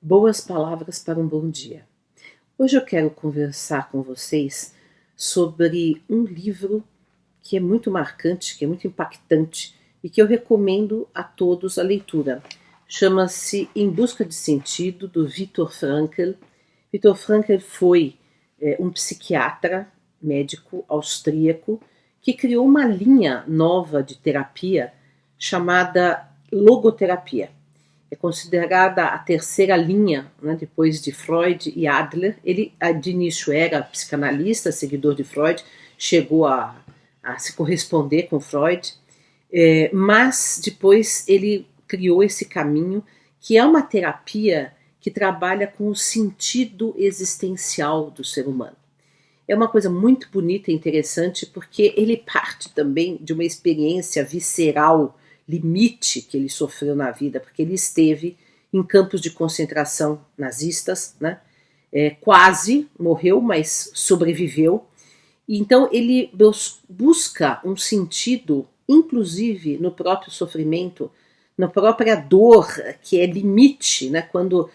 Boas palavras para um bom dia. Hoje eu quero conversar com vocês sobre um livro que é muito marcante, que é muito impactante e que eu recomendo a todos a leitura. Chama-se Em Busca de Sentido, do Viktor Frankl. Viktor Frankl foi um psiquiatra, médico austríaco, que criou uma linha nova de terapia chamada logoterapia. É considerada a terceira linha, né, depois de Freud e Adler. Ele de início era psicanalista, seguidor de Freud, chegou a se corresponder com Freud, mas depois ele criou esse caminho, que é uma terapia que trabalha com o sentido existencial do ser humano. É uma coisa muito bonita e interessante, porque ele parte também de uma experiência visceral, limite que ele sofreu na vida, porque ele esteve em campos de concentração nazistas, né? Quase morreu, mas sobreviveu. Então ele busca um sentido, inclusive no próprio sofrimento, na própria dor, que é limite, né? Quando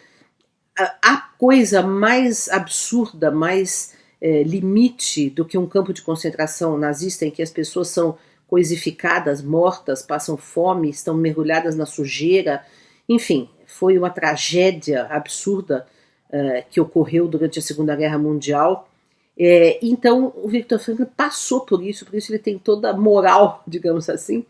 a coisa mais absurda, mais limite do que um campo de concentração nazista, em que as pessoas são coisificadas, mortas, passam fome, estão mergulhadas na sujeira. Enfim, foi uma tragédia absurda que ocorreu durante a Segunda Guerra Mundial. Então o Viktor Frankl passou por isso ele tem toda a moral, digamos assim,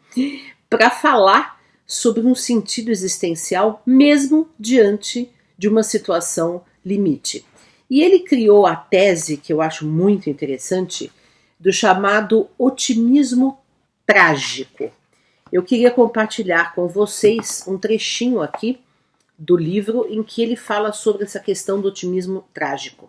para falar sobre um sentido existencial, mesmo diante de uma situação limite. E ele criou a tese, que eu acho muito interessante, do chamado otimismo trágico. Eu queria compartilhar com vocês um trechinho aqui do livro em que ele fala sobre essa questão do otimismo trágico.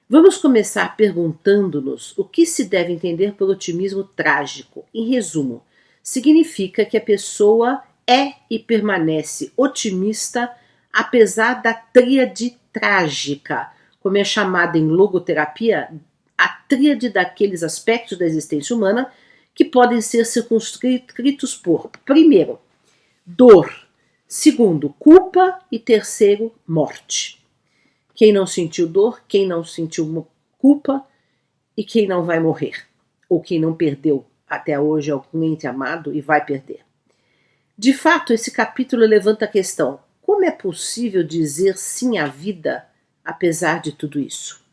Vamos começar perguntando-nos o que se deve entender por otimismo trágico. Em resumo, significa que a pessoa é e permanece otimista apesar da tríade trágica, como é chamada em logoterapia, a tríade daqueles aspectos da existência humana que podem ser circunscritos por, primeiro, dor, segundo, culpa e terceiro, morte. Quem não sentiu dor, quem não sentiu culpa e quem não vai morrer, ou quem não perdeu até hoje algum ente amado e vai perder. De fato, esse capítulo levanta a questão: como é possível dizer sim à vida apesar de tudo isso?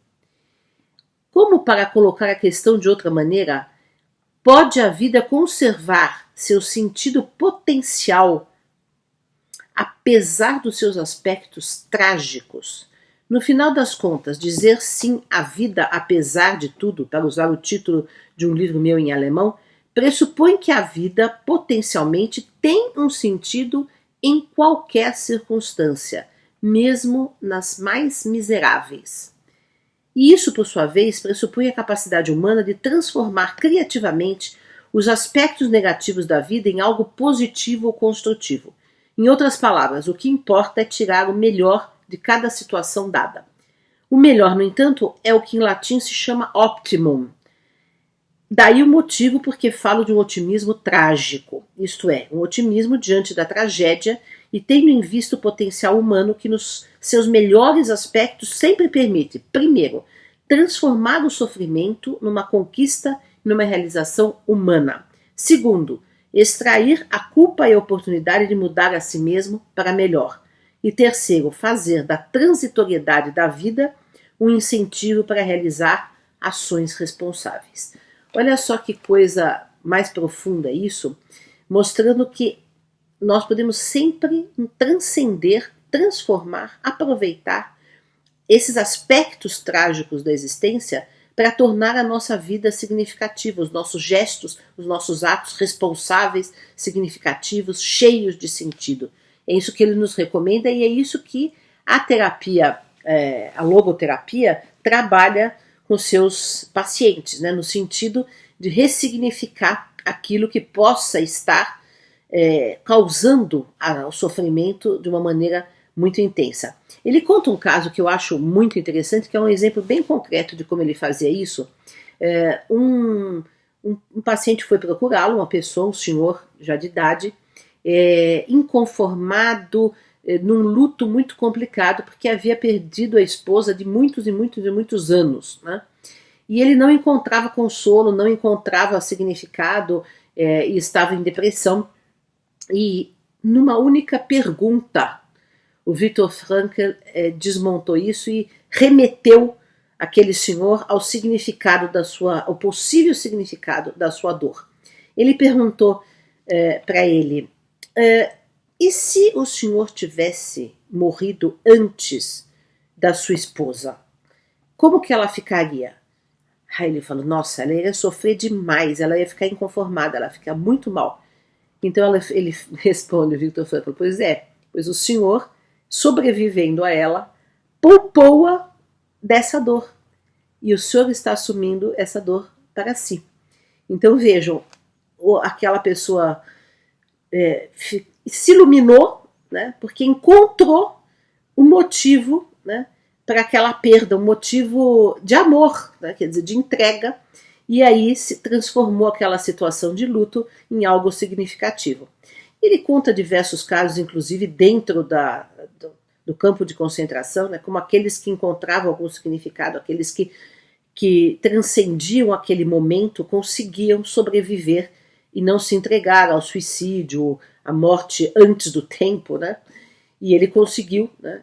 Como, para colocar a questão de outra maneira, pode a vida conservar seu sentido potencial apesar dos seus aspectos trágicos? No final das contas, dizer sim à vida apesar de tudo, para usar o título de um livro meu em alemão, pressupõe que a vida potencialmente tem um sentido em qualquer circunstância, mesmo nas mais miseráveis. E isso, por sua vez, pressupõe a capacidade humana de transformar criativamente os aspectos negativos da vida em algo positivo ou construtivo. Em outras palavras, o que importa é tirar o melhor de cada situação dada. O melhor, no entanto, é o que em latim se chama optimum. Daí o motivo porque falo de um otimismo trágico, isto é, um otimismo diante da tragédia e tendo em vista o potencial humano que nos seus melhores aspectos sempre permite, primeiro, transformar o sofrimento numa conquista e numa realização humana. Segundo, extrair a culpa e a oportunidade de mudar a si mesmo para melhor. E terceiro, fazer da transitoriedade da vida um incentivo para realizar ações responsáveis. Olha só que coisa mais profunda isso, mostrando que nós podemos sempre transcender, transformar, aproveitar esses aspectos trágicos da existência para tornar a nossa vida significativa, os nossos gestos, os nossos atos responsáveis, significativos, cheios de sentido. É isso que ele nos recomenda e é isso que a terapia, a logoterapia, trabalha com seus pacientes, né, no sentido de ressignificar aquilo que possa estar causando o sofrimento de uma maneira muito intensa. Ele conta um caso que eu acho muito interessante, que é um exemplo bem concreto de como ele fazia isso. Um paciente foi procurá-lo, uma pessoa, um senhor já de idade, inconformado, num luto muito complicado, porque havia perdido a esposa de muitos e muitos e muitos anos, né? E ele não encontrava consolo, não encontrava significado, e estava em depressão. E numa única pergunta, o Viktor Frankl desmontou isso e remeteu aquele senhor ao significado ao possível significado da sua dor. Ele perguntou para ele: e se o senhor tivesse morrido antes da sua esposa, como que ela ficaria? Aí ele falou: nossa, ela ia sofrer demais, ela ia ficar inconformada, ela ia ficar muito mal. Então ele responde, o Viktor Frankl: pois o senhor, sobrevivendo a ela, poupou-a dessa dor. E o senhor está assumindo essa dor para si. Então vejam, aquela pessoa se iluminou, né, porque encontrou um motivo, né, para aquela perda, um motivo de amor, né, quer dizer, de entrega, e aí se transformou aquela situação de luto em algo significativo. Ele conta diversos casos, inclusive dentro do campo de concentração, né, como aqueles que encontravam algum significado, aqueles que transcendiam aquele momento, conseguiam sobreviver e não se entregar ao suicídio, à morte antes do tempo, né? E ele conseguiu, né?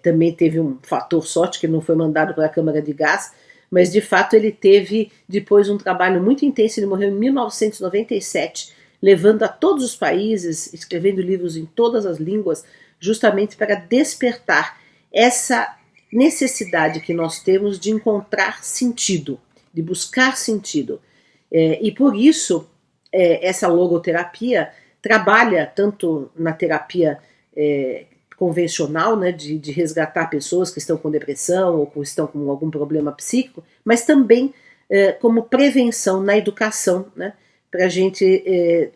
Também teve um fator sorte, que ele não foi mandado para a câmara de gás, mas de fato ele teve depois um trabalho muito intenso. Ele morreu em 1997, levando a todos os países, escrevendo livros em todas as línguas, justamente para despertar essa necessidade que nós temos de encontrar sentido, de buscar sentido. E por isso essa logoterapia trabalha tanto na terapia convencional, né, de resgatar pessoas que estão com depressão ou que estão com algum problema psíquico, mas também como prevenção na educação, né, para a gente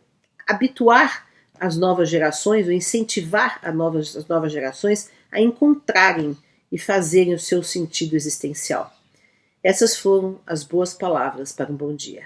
habituar as novas gerações, ou incentivar as novas gerações a encontrarem e fazerem o seu sentido existencial. Essas foram as boas palavras para um bom dia.